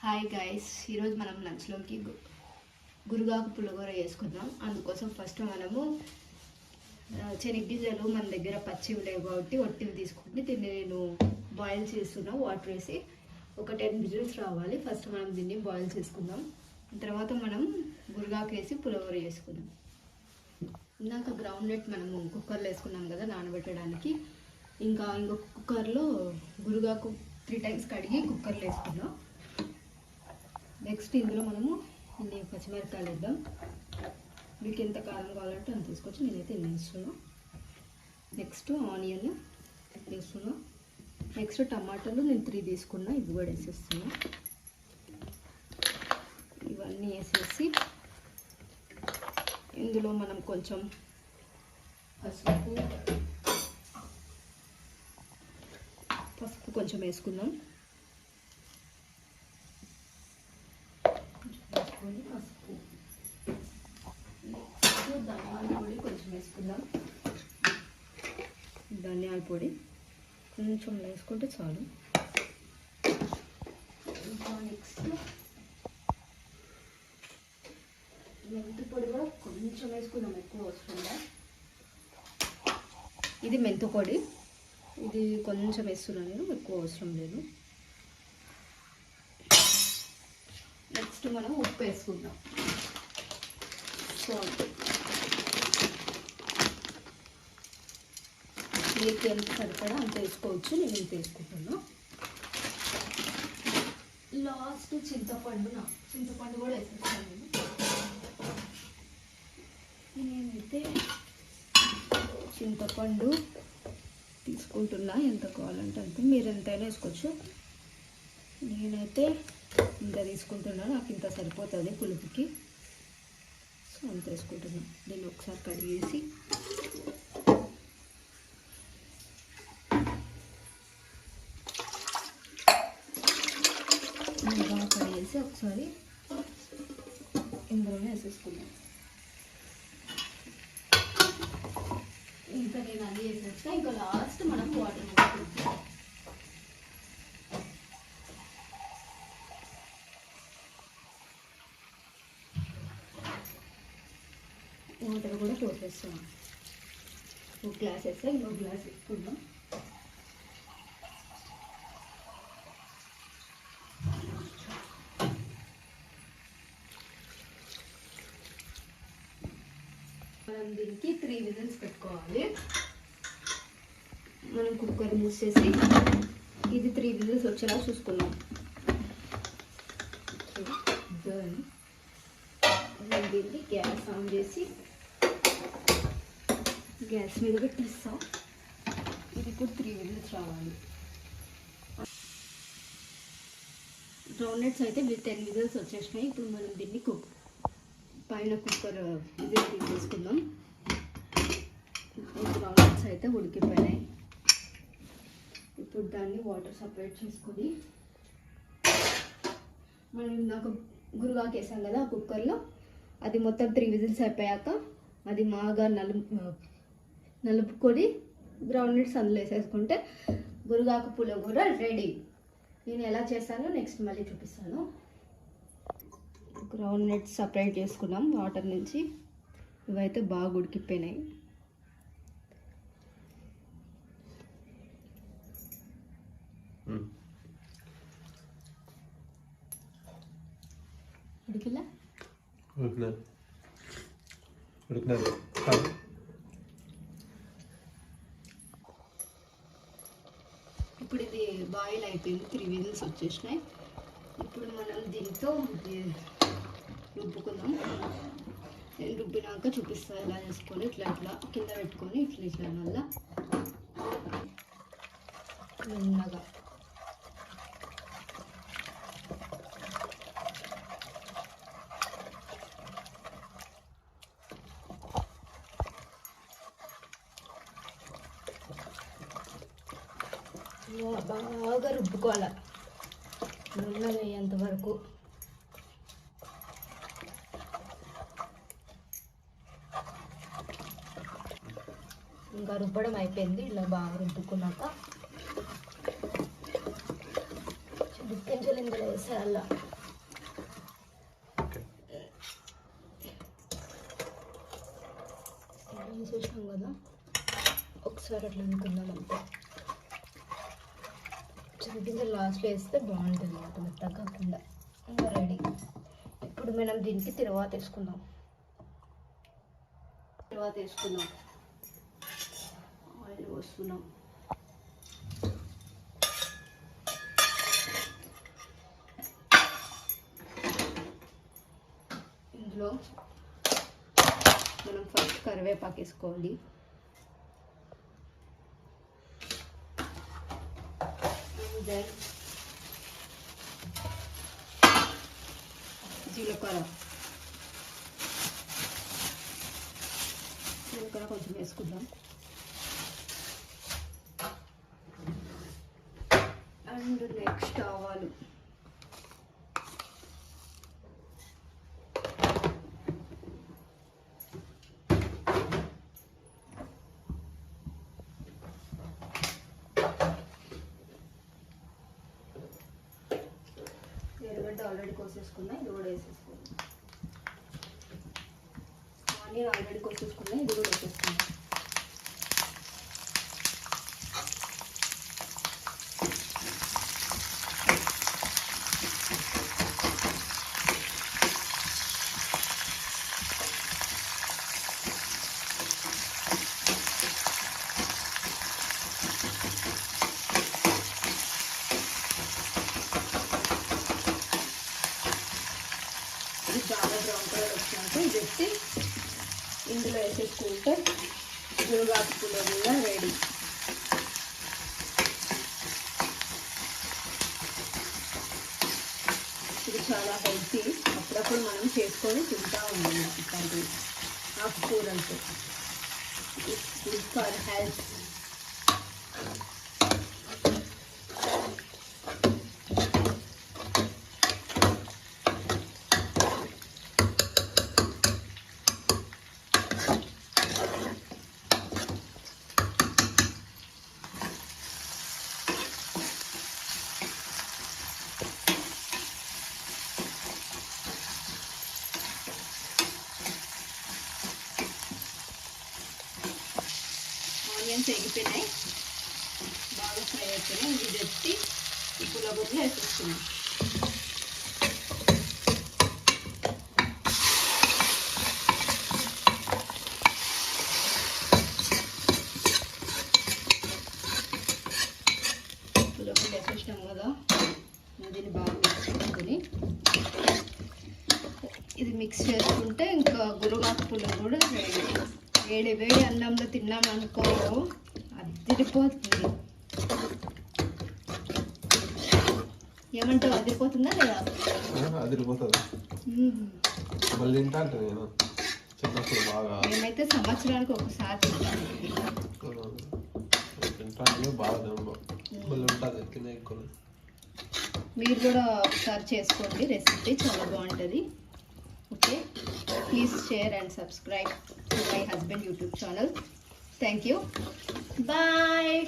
Hi guys, ఈరోజు మనం లంచ్లోకి గురుగాకు పులిహోర చేసుకుందాం. అందుకోసం ఫస్ట్ మనము శనగగింజలు మన దగ్గర పచ్చివి లేవు కాబట్టి ఒట్టివి తీసుకుంటే దీన్ని నేను బాయిల్ చేస్తున్నా. వాటర్ వేసి ఒక 10 విజిల్స్ రావాలి. ఫస్ట్ మనం దీన్ని బాయిల్ చేసుకుందాం. తర్వాత మనం గురుగాకు వేసి పులిహోర చేసుకుందాం. ఇందాక గ్రౌండ్ నట్ మనము కుక్కర్లో వేసుకున్నాం కదా నానబెట్టడానికి. ఇంకొక కుక్కర్లో గురుగాకు 3 times కడిగి కుక్కర్లో వేసుకున్నాం. నెక్స్ట్ ఇందులో మనము ఇన్ని పచ్చిమిరపకాయలు వేద్దాం. మీకు ఎంత కారం కావాలంటే అంత తీసుకోవచ్చు. నేనైతే ఇన్ని వేస్తున్నాను. నెక్స్ట్ ఆనియన్ వేస్తున్నాను. నెక్స్ట్ టమాటాలు నేను 3 తీసుకున్నా, ఇవి కూడా వేసేస్తున్నా. ఇవన్నీ వేసేసి ఇందులో మనం కొంచెం పసుపు కొంచెం వేసుకుందాం. పసుపు ధనియాల పొడి కొంచెం వేసుకుందాం. ధనియాల పొడి కొంచెం వేసుకుంటే చాలు. ఇంకా నెక్స్ట్ మెంతి పొడి కూడా కొంచెం వేసుకుందాం, ఎక్కువ అవసరంగా. ఇది మెంతి పొడి, ఇది కొంచెం వేస్తున్నాను నేను, ఎక్కువ అవసరం లేదు. నెక్స్ట్ మనం ఉప్పు వేసుకుందాం. సాల్ట్ మీకు ఎంత సరిపడా అంత వేసుకోవచ్చు. నేను ఇంత వేసుకుంటున్నా. లాస్ట్ చింతపండు కూడా వేసేస్తాను నేనైతే చింతపండు తీసుకుంటున్నా. ఎంత కావాలంటే అంత, మీరు ఎంతైనా వేసుకోవచ్చు. నేనైతే ఇంత తీసుకుంటున్నాను, నాకు ఇంత సరిపోతుంది పులుపుకి. సో అంత వేసుకుంటున్నాను. దీన్ని ఒకసారి కడిగేసి బాగా కడిగేసి ఒకసారి ఇందులోనే వేసేసుకున్నాను. ఇంకా నేను అన్నీ వేసేస్తా. ఇంకా లాస్ట్ మనం వాటర్ పోసుకుంటాం. వాటర్ కూడా పోసేస్తాం. ఒక గ్లాస్ వేస్తే ఇంకొక గ్లాస్ వేసుకుందాం. మనం దీనికి 3 విజిల్స్ పెట్టుకోవాలి. మనం కుక్కర్ మూసేసి ఇది 3 విజిల్స్ వచ్చేలా చూసుకున్నాం. దీన్ని గ్యాస్ ఆన్ చేసి గ్యాస్ మీద పెట్టిస్తాం. ఇది ఇప్పుడు 3 విజిల్స్ రావాలి. గ్రౌండ్ నట్స్ అయితే 10 విజిల్స్ వచ్చేసినాయి. ఇప్పుడు మనం దీన్ని పైన కుక్కర్ విజిల్ తీసేసుకుందాం. గ్రౌండ్ నట్స్ అయితే ఉడికిపోయినాయి. ఇప్పుడు దాన్ని వాటర్ సపరేట్ చేసుకొని మనం ఇందాక గురుగాకు వేసాం కదా ఆ కుక్కర్లో, అది మొత్తం 3 విజిల్స్ అయిపోయాక అది బాగా నలుపుకొని గ్రౌండ్ నట్స్ అందులో వేసేసుకుంటే గురుగాకు పులిహోర రెడీ. నేను ఎలా చేస్తానో నెక్స్ట్ మళ్ళీ చూపిస్తాను. గ్రౌండ్ నట్స్ సపరేట్ చేసుకున్నాం వాటర్ నుంచి. ఇవైతే బాగా ఉడికిపోయినాయి. ఉడికిలా ఇప్పుడు ఇది బాయిల్ అయిపోయింది. 3 విజిల్స్ వచ్చేసినాయి. ఇప్పుడు మనం దీంతో రుబ్బుకుందాం. నేను రుబ్బినాక చూపిస్తాను ఎలా చేసుకొని. ఇట్లా కింద పెట్టుకొని ఇట్లా మళ్ళా మెల్లగా బాగా రుబ్బుకోవాలి నూనె వేయేంత వరకు. ఇంకా రుబ్బడం అయిపోయింది. ఇలా బాగా రుబ్బుకున్నాక దిక్కించలు ఇందులో వేసేయాల. వేసేసాం కదా, ఒకసారి అట్లా అనుకుందాం అంతే. చింతగింజలు లాస్ట్లో వేస్తే బాగుంటుంది అన్నమాట, మెత్తగా కాకుండా. ఇంకా రెడీ. ఇప్పుడు మనం దీనికి తిరువాత వేసుకుందాం. ఆయిల్ పోస్తున్నాం. ఇందులో మనం ఫస్ట్ కరివేపాకు వేసుకోవాలి. దెన్ జీలకర్ర కొంచెం వేసుకుందాం. అండ్ నెక్స్ట్ ఆవాలు. ఎర్రగడ్డ ఆల్రెడీ కోసేసుకున్నా, ఇది కూడా వేసేసుకున్నాం. ఆనియన్ ఆల్రెడీ కోసేసుకున్నా, ఇది కూడా వేసేసుకున్నాం. ఇది చాలా బ్రౌన్ కలర్ వచ్చినాక ఇది ఇందులో వేసేసుకుంటే గురుగాకు పులిహోర రెడీ. ఇది చాలా హెల్తీ, అప్పుడప్పుడు మనం చేసుకొని తింటూ ఉన్నాము. ఇట్లాంటివి ఆకుకూరలతో గుడ్ ఫర్ హెల్త్. ఆనియన్స్ ఎగిపోయినాయి, బాగా ఫ్రై అయిపోయినాయి. ఇది తెచ్చి ఈ పుల్లగొడ్లు వేసేస్తున్నాం. పుల్లగొడ్లు వేసేసినాం కదా, దీన్ని బాగా మిక్స్ చేసుకొని ఇది మిక్స్ చేసుకుంటే ఇంకా గురుగాకు పుల్ల కూడా రెడీ. వేడి వేడి అన్నంలో తిన్నామనుకో అదిరిపోతుంది. ఏమంటావు, అదిరిపోతుందా లేదా? అదిరిపోతుంది. మళ్ళీ తింటాను నేను చిన్నప్పుడు బాగా. మేమైతే సంవత్సరానికి ఒకసారి తింటాను. బాగా మళ్ళీ ఉంటుంది కింద ఎక్కువ. మీరు కూడా ఒకసారి చేసుకోండి, రెసిపీ చాలా బాగుంటుంది. Okay, please share and subscribe to my husband YouTube channel. Thank you. Bye.